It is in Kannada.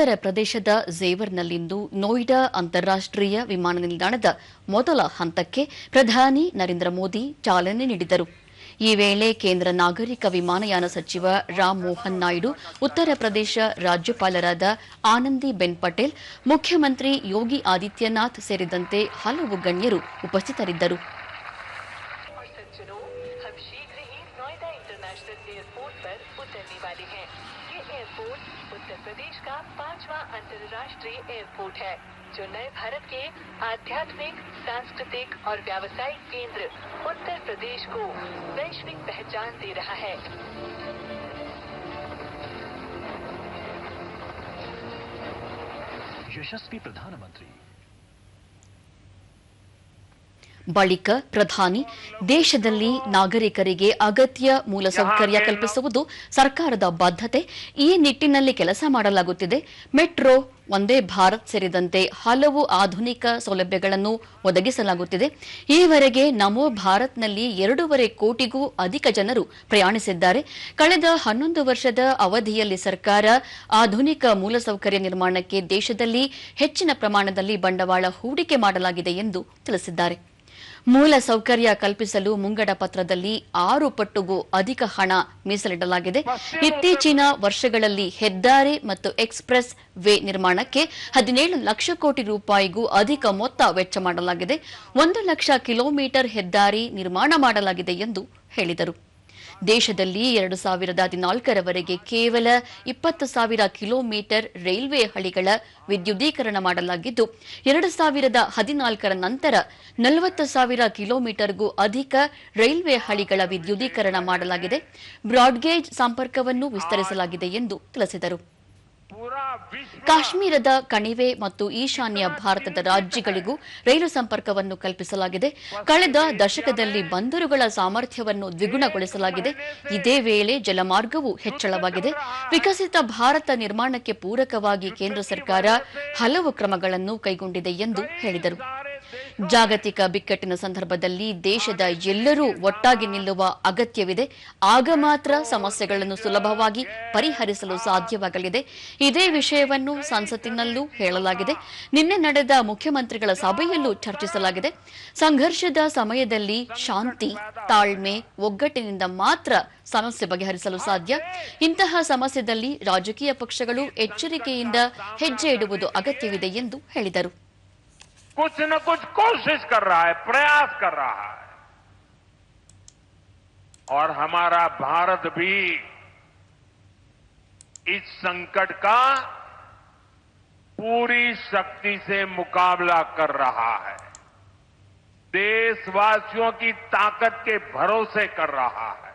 ಉತ್ತರ ಪ್ರದೇಶದ ಝೇವರ್ನಲ್ಲಿಂದು ನೋಯ್ಡಾ ಅಂತಾರಾಷ್ಟ್ರೀಯ ವಿಮಾನ ನಿಲ್ದಾಣದ ಮೊದಲ ಹಂತಕ್ಕೆ ಪ್ರಧಾನಿ ನರೇಂದ್ರ ಮೋದಿ ಚಾಲನೆ ನೀಡಿದರು. ಈ ವೇಳೆ ಕೇಂದ್ರ ನಾಗರಿಕ ವಿಮಾನಯಾನ ಸಚಿವ ರಾಮ್ ಮೋಹನ್ ನಾಯ್ಡು, ಉತ್ತರ ಪ್ರದೇಶ ರಾಜ್ಯಪಾಲರಾದ ಆನಂದಿಬೆನ್ ಪಟೇಲ್, ಮುಖ್ಯಮಂತ್ರಿ ಯೋಗಿ ಆದಿತ್ಯನಾಥ್ ಸೇರಿದಂತೆ ಹಲವು ಗಣ್ಯರು ಉಪಸ್ಥಿತರಿದ್ದರು. उत्तर प्रदेश का 5वां अंतर्राष्ट्रीय एयरपोर्ट है, जो नए भारत के आध्यात्मिक, सांस्कृतिक और व्यावसायिक केंद्र उत्तर प्रदेश को वैश्विक पहचान दे रहा है। यशस्वी प्रधानमंत्री ಬಳಿಕ ಪ್ರಧಾನಿ, ದೇಶದಲ್ಲಿ ನಾಗರಿಕರಿಗೆ ಅಗತ್ಯ ಮೂಲಸೌಕರ್ಯ ಕಲ್ಪಿಸುವುದು ಸರ್ಕಾರದ ಬದ್ಧತೆ. ಈ ನಿಟ್ಟಿನಲ್ಲಿ ಕೆಲಸ ಮಾಡಲಾಗುತ್ತಿದೆ. ಮೆಟ್ರೋ, ವಂದೇ ಭಾರತ್ ಸೇರಿದಂತೆ ಹಲವು ಆಧುನಿಕ ಸೌಲಭ್ಯಗಳನ್ನು ಒದಗಿಸಲಾಗುತ್ತಿದೆ. ಈವರೆಗೆ ನಮೋ ಭಾರತ್ನಲ್ಲಿ 2.5 ಕೋಟಿಗೂ ಅಧಿಕ ಜನರು ಪ್ರಯಾಣಿಸಿದ್ದಾರೆ. ಕಳೆದ 11 ವರ್ಷದ ಅವಧಿಯಲ್ಲಿ ಸರ್ಕಾರ ಆಧುನಿಕ ಮೂಲಸೌಕರ್ಯ ನಿರ್ಮಾಣಕ್ಕೆ ದೇಶದಲ್ಲಿ ಹೆಚ್ಚಿನ ಪ್ರಮಾಣದಲ್ಲಿ ಬಂಡವಾಳ ಹೂಡಿಕೆ ಮಾಡಲಾಗಿದೆ ಎಂದು ತಿಳಿಸಿದ್ದಾರೆ. ಮೂಲ ಸೌಕರ್ಯ ಕಲ್ಪಿಸಲು ಮುಂಗಡ ಪತ್ರದಲ್ಲಿ 6 ಪಟ್ಟುಗೂ ಅಧಿಕ ಹಣ ಮೀಸಲಿಡಲಾಗಿದೆ. ಇತ್ತೀಚಿನ ವರ್ಷಗಳಲ್ಲಿ ಹೆದ್ದಾರಿ ಮತ್ತು ಎಕ್ಸ್‌ಪ್ರೆಸ್ ವೇ ನಿರ್ಮಾಣಕ್ಕೆ 17 ಲಕ್ಷ ಕೋಟಿ ರೂಪಾಯಿಗೂ ಅಧಿಕ ಮೊತ್ತ ವೆಚ್ಚ ಮಾಡಲಾಗಿದೆ. 1 ಲಕ್ಷ ಕಿಲೋಮೀಟರ್ ಹೆದ್ದಾರಿ ನಿರ್ಮಾಣ ಮಾಡಲಾಗಿದೆ ಎಂದು ಹೇಳಿದರು. ದೇಶದಲ್ಲಿ 2014ರವರೆಗೆ ಕೇವಲ 20,000 ಕಿಲೋಮೀಟರ್ ರೈಲ್ವೆ ಹಳಿಗಳ ವಿದ್ಯುದೀಕರಣ ಮಾಡಲಾಗಿದ್ದು, 2014ರ ನಂತರ 40,000 ಕಿಲೋಮೀಟರ್ಗೂ ಅಧಿಕ ರೈಲ್ವೆ ಹಳಿಗಳ ವಿದ್ಯುದೀಕರಣ ಮಾಡಲಾಗಿದೆ. ಬ್ರಾಡ್ಗೇಜ್ ಸಂಪರ್ಕವನ್ನು ವಿಸ್ತರಿಸಲಾಗಿದೆ ಎಂದು ತಿಳಿಸಿದರು. ಕಾಶ್ಮೀರದ ಕಣಿವೆ ಮತ್ತು ಈಶಾನ್ಯ ಭಾರತದ ರಾಜ್ಯಗಳಿಗೂ ರೈಲು ಸಂಪರ್ಕವನ್ನು ಕಲ್ಪಿಸಲಾಗಿದೆ. ಕಳೆದ ದಶಕದಲ್ಲಿ ಬಂದರುಗಳ ಸಾಮರ್ಥ್ಯವನ್ನು ದ್ವಿಗುಣಗೊಳಿಸಲಾಗಿದೆ. ಇದೇ ವೇಳೆ ಜಲಮಾರ್ಗವೂ ಹೆಚ್ಚಳವಾಗಿದೆ. ವಿಕಸಿತ ಭಾರತ ನಿರ್ಮಾಣಕ್ಕೆ ಪೂರಕವಾಗಿ ಕೇಂದ್ರ ಸರ್ಕಾರ ಹಲವು ಕ್ರಮಗಳನ್ನು ಕೈಗೊಂಡಿದೆ ಎಂದು ಹೇಳಿದರು. ಜಾಗತಿಕ ಬಿಕ್ಕಟ್ಟಿನ ಸಂದರ್ಭದಲ್ಲಿ ದೇಶದ ಎಲ್ಲರೂ ಒಟ್ಟಾಗಿ ನಿಲ್ಲುವ ಅಗತ್ಯವಿದೆ. ಆಗ ಮಾತ್ರ ಸಮಸ್ಯೆಗಳನ್ನು ಸುಲಭವಾಗಿ ಪರಿಹರಿಸಲು ಸಾಧ್ಯವಾಗಲಿದೆ. ಇದೇ ವಿಷಯವನ್ನು ಸಂಸತ್ತಿನಲ್ಲೂ ಹೇಳಲಾಗಿದೆ. ನಿನ್ನೆ ನಡೆದ ಮುಖ್ಯಮಂತ್ರಿಗಳ ಸಭೆಯಲ್ಲೂ ಚರ್ಚಿಸಲಾಗಿದೆ. ಸಂಘರ್ಷದ ಸಮಯದಲ್ಲಿ ಶಾಂತಿ, ತಾಳ್ಮೆ, ಒಗ್ಗಟ್ಟಿನಿಂದ ಮಾತ್ರ ಸಮಸ್ಯೆ ಬಗೆಹರಿಸಲು ಸಾಧ್ಯ. ಇಂತಹ ಸಮಸ್ಯೆಯಲ್ಲಿ ರಾಜಕೀಯ ಪಕ್ಷಗಳು ಎಚ್ಚರಿಕೆಯಿಂದ ಹೆಜ್ಜೆ ಇಡುವುದು ಅಗತ್ಯವಿದೆ ಎಂದು ಹೇಳಿದರು. कुछ न कुछ कोशिश कर रहा है, प्रयास कर रहा है, और हमारा भारत भी इस संकट का पूरी शक्ति से मुकाबला कर रहा है. देशवासियों की ताकत के भरोसे कर रहा है.